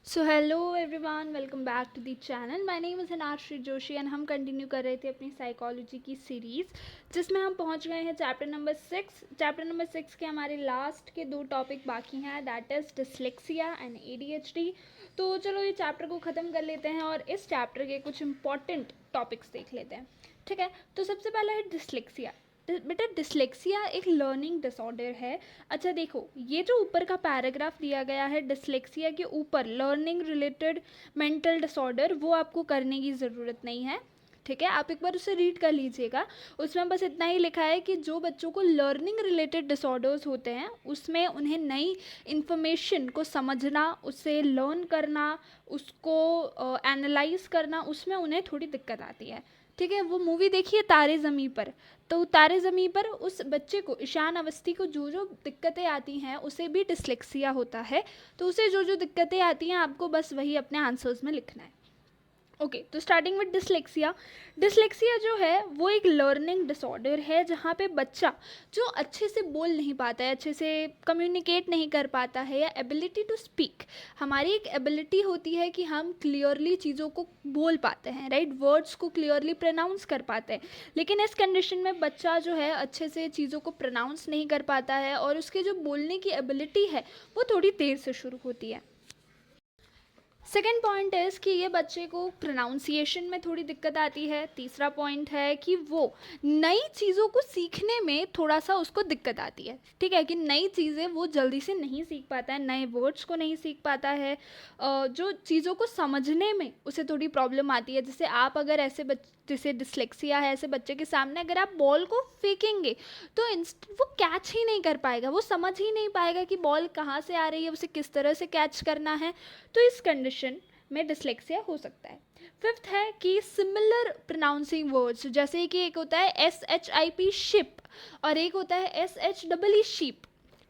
So hello everyone, welcome back to the channel. My name is Anashree Joshi and हम continue कर रहे थे अपनी साइकोलॉजी की सीरीज़, जिसमें हम पहुंच गए हैं चैप्टर नंबर 6। चैप्टर नंबर 6 के हमारे लास्ट के 2 टॉपिक बाकी हैं, that is dyslexia and ADHD. तो चलो ये चैप्टर को ख़त्म कर लेते हैं और इस चैप्टर के कुछ इंपॉर्टेंट टॉपिक्स देख लेते हैं। ठीक है, तो सबसे पहला है डिसलेक्सिया। बेटा, डिसलेक्सिया एक लर्निंग डिसऑर्डर है। अच्छा देखो, ये जो ऊपर का पैराग्राफ दिया गया है डिसलेक्सिया के ऊपर, लर्निंग रिलेटेड मेंटल डिसऑर्डर, वो आपको करने की ज़रूरत नहीं है। ठीक है, आप एक बार उसे रीड कर लीजिएगा। उसमें बस इतना ही लिखा है कि जो बच्चों को लर्निंग रिलेटेड डिसऑर्डर्स होते हैं उसमें उन्हें नई इन्फॉर्मेशन को समझना, उसे लर्न करना, उसको एनालाइज करना, उसमें उन्हें थोड़ी दिक्कत आती है। ठीक है, वो मूवी देखिए तारे ज़मीं पर, तो तारे ज़मीं पर उस बच्चे को, ईशान अवस्थी को जो जो दिक्कतें आती हैं उसे भी डिसलेक्सिया होता है। तो उसे जो जो दिक्कतें आती हैं आपको बस वही अपने आंसर्स में लिखना है। ओके, तो स्टार्टिंग विद डिसलेक्सिया। डिसलेक्सिया जो है वो एक लर्निंग डिसऑर्डर है जहाँ पे बच्चा जो अच्छे से बोल नहीं पाता है, अच्छे से कम्युनिकेट नहीं कर पाता है, या एबिलिटी टू स्पीक, हमारी एक एबिलिटी होती है कि हम क्लियरली चीज़ों को बोल पाते हैं, राइट, वर्ड्स को क्लियरली प्रोनाउंस कर पाते हैं। लेकिन इस कंडीशन में बच्चा जो है अच्छे से चीज़ों को प्रोनाउंस नहीं कर पाता है और उसके जो बोलने की एबिलिटी है वो थोड़ी देर से शुरू होती है। सेकेंड पॉइंट इज़ कि ये बच्चे को प्रोनाउंसिएशन में थोड़ी दिक्कत आती है। तीसरा पॉइंट है कि वो नई चीज़ों को सीखने में थोड़ा सा उसको दिक्कत आती है। ठीक है, कि नई चीज़ें वो जल्दी से नहीं सीख पाता है, नए वर्ड्स को नहीं सीख पाता है, जो चीज़ों को समझने में उसे थोड़ी प्रॉब्लम आती है। जैसे आप अगर ऐसे जैसे डिसलेक्सिया है ऐसे बच्चे के सामने अगर आप बॉल को फेंकेंगे तो वो कैच ही नहीं कर पाएगा, वो समझ ही नहीं पाएगा कि बॉल कहाँ से आ रही है, उसे किस तरह से कैच करना है। तो इस कंडीशन में डिसलेक्सिया हो सकता है। फिफ्थ है कि सिमिलर प्रोनाउंसिंग वर्ड्स, जैसे कि एक होता है SHIP शिप और एक होता है SHEE शीप।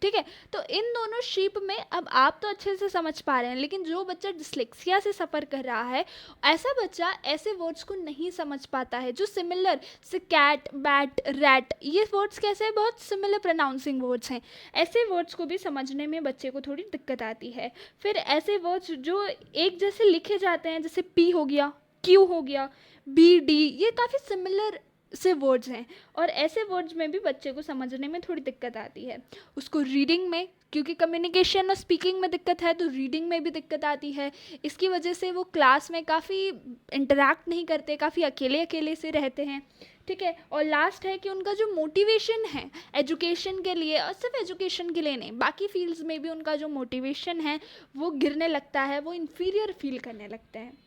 ठीक है, तो इन दोनों शीप में अब आप तो अच्छे से समझ पा रहे हैं, लेकिन जो बच्चा डिसलेक्सिया से सफ़र कर रहा है ऐसा बच्चा ऐसे वर्ड्स को नहीं समझ पाता है जो सिमिलर से कैट, बैट, रैट, ये वर्ड्स कैसे हैं, बहुत सिमिलर प्रोनाउंसिंग वर्ड्स हैं। ऐसे वर्ड्स को भी समझने में बच्चे को थोड़ी दिक्कत आती है। फिर ऐसे वर्ड्स जो एक जैसे लिखे जाते हैं, जैसे P हो गया, Q हो गया, BD, ये काफ़ी सिमिलर से वर्ड्स हैं और ऐसे वर्ड्स में भी बच्चे को समझने में थोड़ी दिक्कत आती है। उसको रीडिंग में, क्योंकि कम्युनिकेशन और स्पीकिंग में दिक्कत है तो रीडिंग में भी दिक्कत आती है। इसकी वजह से वो क्लास में काफ़ी इंटरेक्ट नहीं करते, काफ़ी अकेले अकेले से रहते हैं। ठीक है, और लास्ट है कि उनका जो मोटिवेशन है एजुकेशन के लिए, और सिर्फ एजुकेशन के लिए नहीं, बाकी फील्ड्स में भी उनका जो मोटिवेशन है वो गिरने लगता है, वो इन्फीरियर फील करने लगते हैं।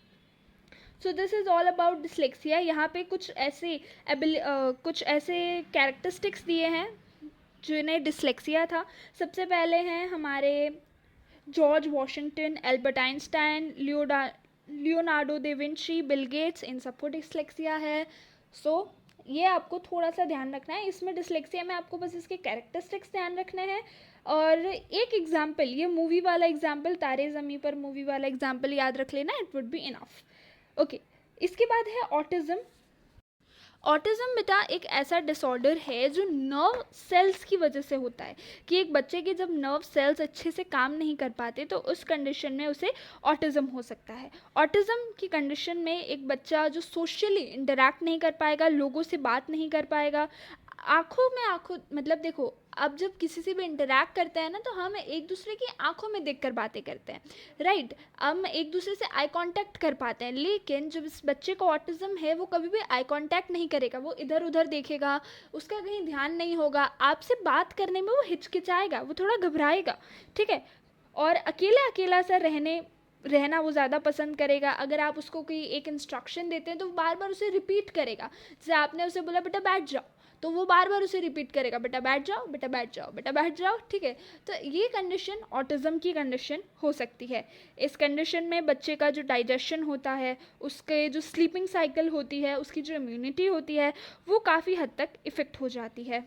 So this is all about dyslexia. यहाँ पे कुछ ऐसे कैरेक्टरिस्टिक्स दिए हैं जिन्हें डिसलेक्सिया था। सबसे पहले हैं हमारे George Washington, Albert Einstein, Leonardo da Vinci, Bill Gates, इन सबको डिसलेक्सिया है। सो ये आपको थोड़ा सा ध्यान रखना है। इसमें डिसलेक्सिया में आपको बस इसके कैरेक्टरिस्टिक्स ध्यान रखने हैं और एक एग्जाम्पल, ये मूवी वाला एग्जाम्पल, तारे ज़मीं पर मूवी वाला एग्जाम्पल याद रख लेना, it would be enough. Okay, इसके बाद है ऑटिज्म। ऑटिज्म बेटा एक ऐसा डिसऑर्डर है जो नर्व सेल्स की वजह से होता है, कि एक बच्चे के जब नर्व सेल्स अच्छे से काम नहीं कर पाते तो उस कंडीशन में उसे ऑटिज्म हो सकता है। ऑटिज्म की कंडीशन में एक बच्चा जो सोशली इंटरेक्ट नहीं कर पाएगा, लोगों से बात नहीं कर पाएगा, आँखों में आँखों, मतलब देखो, अब जब किसी से भी इंटरेक्ट करते हैं ना तो हम एक दूसरे की आंखों में देखकर बातें करते हैं, राइट, हम एक दूसरे से आई कांटेक्ट कर पाते हैं। लेकिन जब इस बच्चे को ऑटिज्म है वो कभी भी आई कांटेक्ट नहीं करेगा, वो इधर उधर देखेगा, उसका कहीं ध्यान नहीं होगा, आपसे बात करने में वो हिचकिचाएगा, वो थोड़ा घबराएगा। ठीक है, और अकेला अकेला सा रहना वो ज़्यादा पसंद करेगा। अगर आप उसको कोई एक इंस्ट्रक्शन देते हैं तो बार बार उसे रिपीट करेगा। जैसे आपने उसे बोला बेटा बैठ जाओ, तो वो बार बार उसे रिपीट करेगा, बेटा बैठ जाओ, बेटा बैठ जाओ, बेटा बैठ जाओ। ठीक है, तो ये कंडीशन ऑटिज्म की कंडीशन हो सकती है। इस कंडीशन में बच्चे का जो डाइजेशन होता है, उसके जो स्लीपिंग साइकिल होती है, उसकी जो इम्यूनिटी होती है वो काफ़ी हद तक इफ़ेक्ट हो जाती है।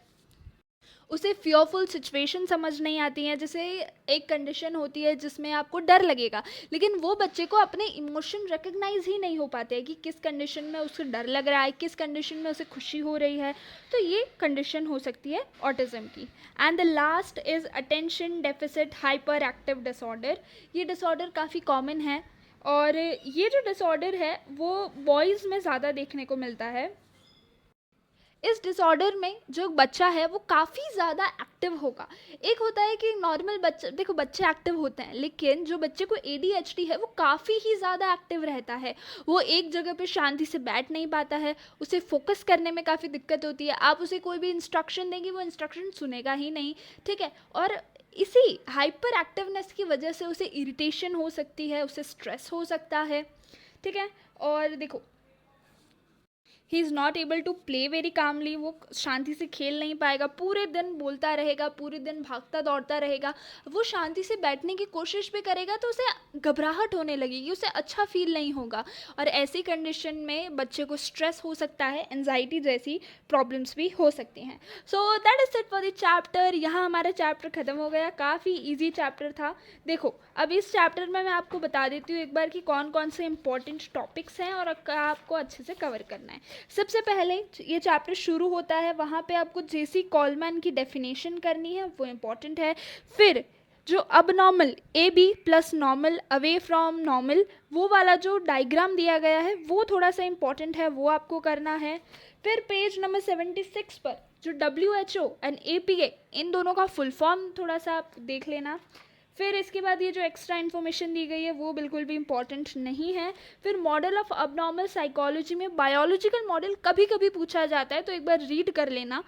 उसे फियरफुल सिचुएशन समझ नहीं आती हैं। जैसे एक कंडीशन होती है जिसमें आपको डर लगेगा, लेकिन वो बच्चे को अपने इमोशन रिकग्नाइज ही नहीं हो पाते हैं कि किस कंडीशन में उसे डर लग रहा है, किस कंडीशन में उसे खुशी हो रही है। तो ये कंडीशन हो सकती है ऑटिज्म की। And the last is attention deficit hyper active disorder. ये डिसऑर्डर काफ़ी कॉमन है, और ये जो डिसऑर्डर है वो बॉयज़ में ज़्यादा देखने को मिलता है। इस डिसऑर्डर में जो बच्चा है वो काफ़ी ज़्यादा एक्टिव होगा। एक होता है कि नॉर्मल बच्चा, देखो बच्चे एक्टिव होते हैं, लेकिन जो बच्चे को ADHD है वो काफ़ी ही ज़्यादा एक्टिव रहता है। वो एक जगह पे शांति से बैठ नहीं पाता है, उसे फोकस करने में काफ़ी दिक्कत होती है। आप उसे कोई भी इंस्ट्रक्शन देंगे वो इंस्ट्रक्शन सुनेगा ही नहीं, ठीक है। और इसी हाइपर एक्टिवनेस की वजह से उसे इरिटेशन हो सकती है, उसे स्ट्रेस हो सकता है, ठीक है। और देखो, he is not able to play very calmly. वो शांति से खेल नहीं पाएगा, पूरे दिन बोलता रहेगा, पूरे दिन भागता दौड़ता रहेगा। वो शांति से बैठने की कोशिश भी करेगा तो उसे घबराहट होने लगेगी, उसे अच्छा फील नहीं होगा। और ऐसी कंडीशन में बच्चे को स्ट्रेस हो सकता है, एंजाइटी जैसी प्रॉब्लम्स भी हो सकती हैं। So that is it for the chapter. यहाँ हमारा चैप्टर ख़त्म हो गया, काफ़ी ईजी चैप्टर था। देखो अब इस चैप्टर में मैं आपको बता देती हूँ एक बार कि कौन कौन से इंपॉर्टेंट टॉपिक्स हैं और आपको अच्छे से कवर करना है। सबसे पहले ये चैप्टर शुरू होता है, वहाँ पे आपको जेसी कॉलमैन की डेफिनेशन करनी है, वो इम्पॉर्टेंट है। फिर जो अब normal AB plus normal away from normal, वो वाला जो डायग्राम दिया गया है वो थोड़ा सा इम्पॉर्टेंट है, वो आपको करना है। फिर पेज नंबर 76 पर जो WHO एंड APA, इन दोनों का फुल फॉर्म थोड़ा सा आप देख लेना। फिर इसके बाद ये जो एक्स्ट्रा इन्फॉर्मेशन दी गई है वो बिल्कुल भी इम्पॉर्टेंट नहीं है। फिर मॉडल ऑफ अबनॉर्मल साइकोलॉजी में बायोलॉजिकल मॉडल कभी कभी पूछा जाता है, तो एक बार रीड कर लेना।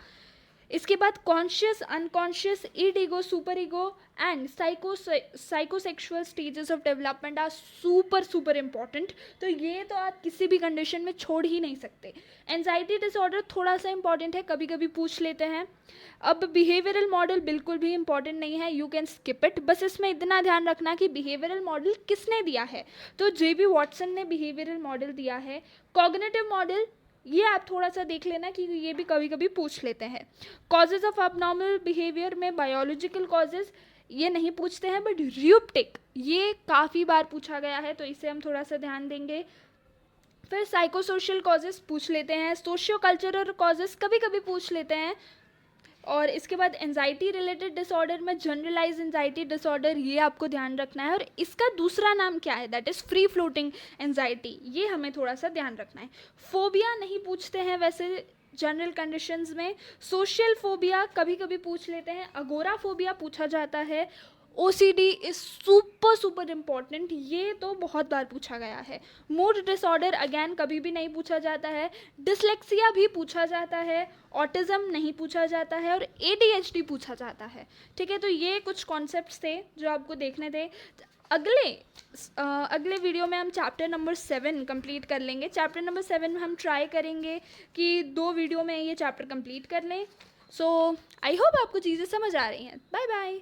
इसके बाद conscious, unconscious, id ego, super ego and psychosexual stages of development are super super important. तो ये तो आप किसी भी कंडीशन में छोड़ ही नहीं सकते। एंजाइटी डिसऑर्डर थोड़ा सा इंपॉर्टेंट है, कभी कभी पूछ लेते हैं। अब बिहेवियरल मॉडल बिल्कुल भी इंपॉर्टेंट नहीं है, यू कैन स्किप इट। बस इसमें इतना ध्यान रखना कि बिहेवियरल मॉडल किसने दिया है, तो JB वॉटसन ने बिहेवियरल मॉडल दिया है। कॉग्निटिव मॉडल, ये आप थोड़ा सा देख लेना कि ये भी कभी कभी पूछ लेते हैं। कॉजेज ऑफ अबनॉर्मल बिहेवियर में बायोलॉजिकल कॉजेज ये नहीं पूछते हैं, बट र्यूप्टिक ये काफ़ी बार पूछा गया है, तो इसे हम थोड़ा सा ध्यान देंगे। फिर साइकोसोशल कॉजेज पूछ लेते हैं, सोशियो कल्चरल कॉजेज कभी कभी पूछ लेते हैं। और इसके बाद एंजाइटी रिलेटेड डिसऑर्डर में जनरलाइज एंजाइटी डिसऑर्डर, ये आपको ध्यान रखना है। और इसका दूसरा नाम क्या है, that is free floating anxiety, ये हमें थोड़ा सा ध्यान रखना है। फोबिया नहीं पूछते हैं वैसे जनरल कंडीशंस में। सोशल फोबिया कभी कभी पूछ लेते हैं, अगोरा फोबिया पूछा जाता है। OCD is super super important, ये तो बहुत बार पूछा गया है। मूड डिसऑर्डर अगेन कभी भी नहीं पूछा जाता है। डिसलेक्सिया भी पूछा जाता है, ऑटिज्म नहीं पूछा जाता है, और ADHD पूछा जाता है, ठीक है। तो ये कुछ कॉन्सेप्ट्स थे जो आपको देखने थे। अगले वीडियो में हम चैप्टर नंबर 7 कंप्लीट कर लेंगे। चैप्टर नंबर 7 में हम ट्राई करेंगे कि 2 वीडियो में ये चैप्टर कंप्लीट कर लें। सो आई होप आपको चीज़ें समझ आ रही हैं। Bye bye.